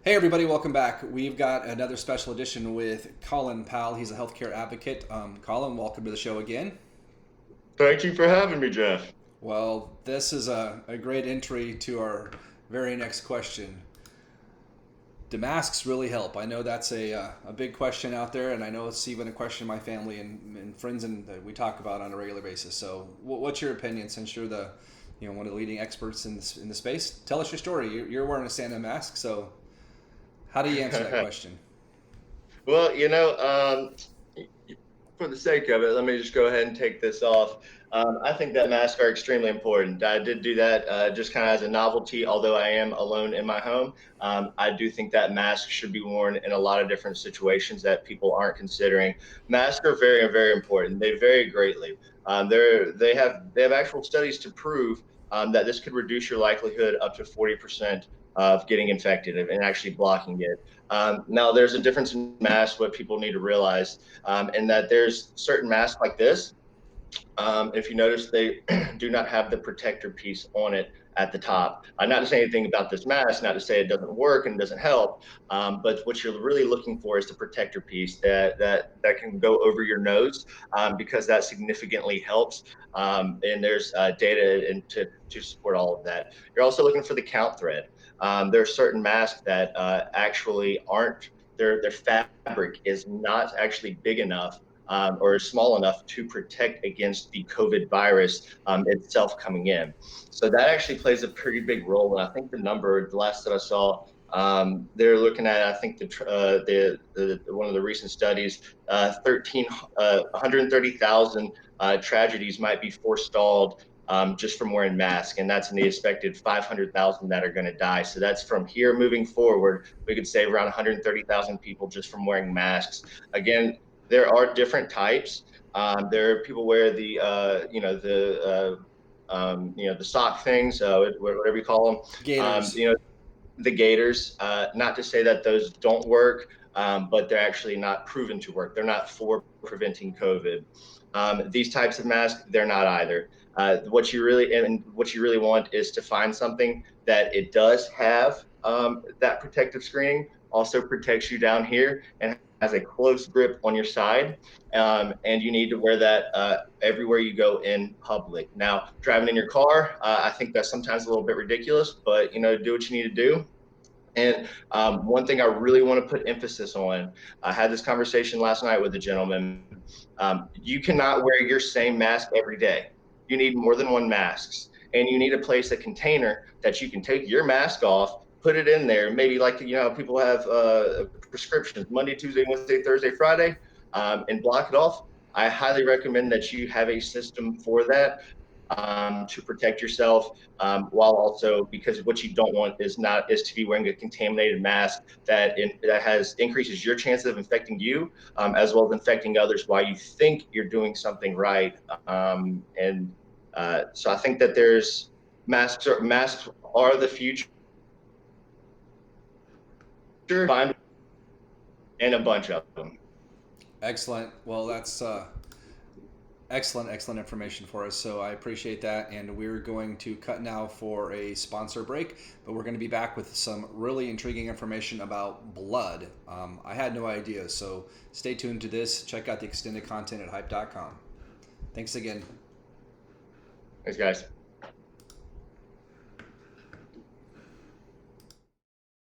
Hey everybody, welcome back. We've got another special edition with Colin Powell. He's a healthcare advocate. Colin, welcome to the show again. Thank you for having me, Jeff. Well, this is a great entry to our very next question. Do masks really help? I know that's a big question out there, and I know it's even a question my family and friends and that we talk about on a regular basis. So, what's your opinion? Since you're the one of the leading experts in the space, tell us your story. You're wearing a Santa mask, so how do you answer that question? Well, for the sake of it, let me just go ahead and take this off. I think that masks are extremely important. I did do that just kind of as a novelty, although I am alone in my home. I do think that masks should be worn in a lot of different situations that people aren't considering. Masks are very, very important. They vary greatly. They have actual studies to prove that this could reduce your likelihood up to 40% of getting infected and actually blocking it. Now, there's a difference in masks. What people need to realize and that there's certain masks like this. If you notice, they do not have the protector piece on it at the top. Not to say anything about this mask, not to say it doesn't work and doesn't help, but what you're really looking for is the protector piece that can go over your nose because that significantly helps. And there's data to support all of that. You're also looking for the count thread. There are certain masks that actually aren't their fabric is not actually big enough or small enough to protect against the COVID virus itself coming in. So that actually plays a pretty big role. And I think the last that I saw, they're looking at, I think the one of the recent studies, 130,000 tragedies might be forestalled just from wearing masks, and that's in the expected 500,000 that are going to die. So that's from here moving forward, we could save around 130,000 people just from wearing masks. Again, there are different types. There are people wear the sock things, whatever you call them. Gators. The gaiters. Not to say that those don't work, but they're actually not proven to work. They're not for preventing COVID. These types of masks, they're not either. What you really want is to find something that it does have that protective screening, also protects you down here, and has a close grip on your side. And you need to wear that everywhere you go in public. Now, driving in your car, I think that's sometimes a little bit ridiculous, but do what you need to do. And one thing I really want to put emphasis on, I had this conversation last night with a gentleman. You cannot wear your same mask every day. You need more than one masks, and you need a place, a container that you can take your mask off, put it in there. Maybe like people have prescriptions Monday, Tuesday, Wednesday, Thursday, Friday, and block it off. I highly recommend that you have a system for that to protect yourself, while also because what you don't want is to be wearing a contaminated mask that has increases your chances of infecting you, as well as infecting others while you think you're doing something right. And So I think that there's masks are the future, find and a bunch of them. Excellent. Well, that's excellent information for us. So I appreciate that. And we're going to cut now for a sponsor break, but we're going to be back with some really intriguing information about blood. I had no idea. So stay tuned to this. Check out the extended content at hype.com. Thanks again. Thanks, guys.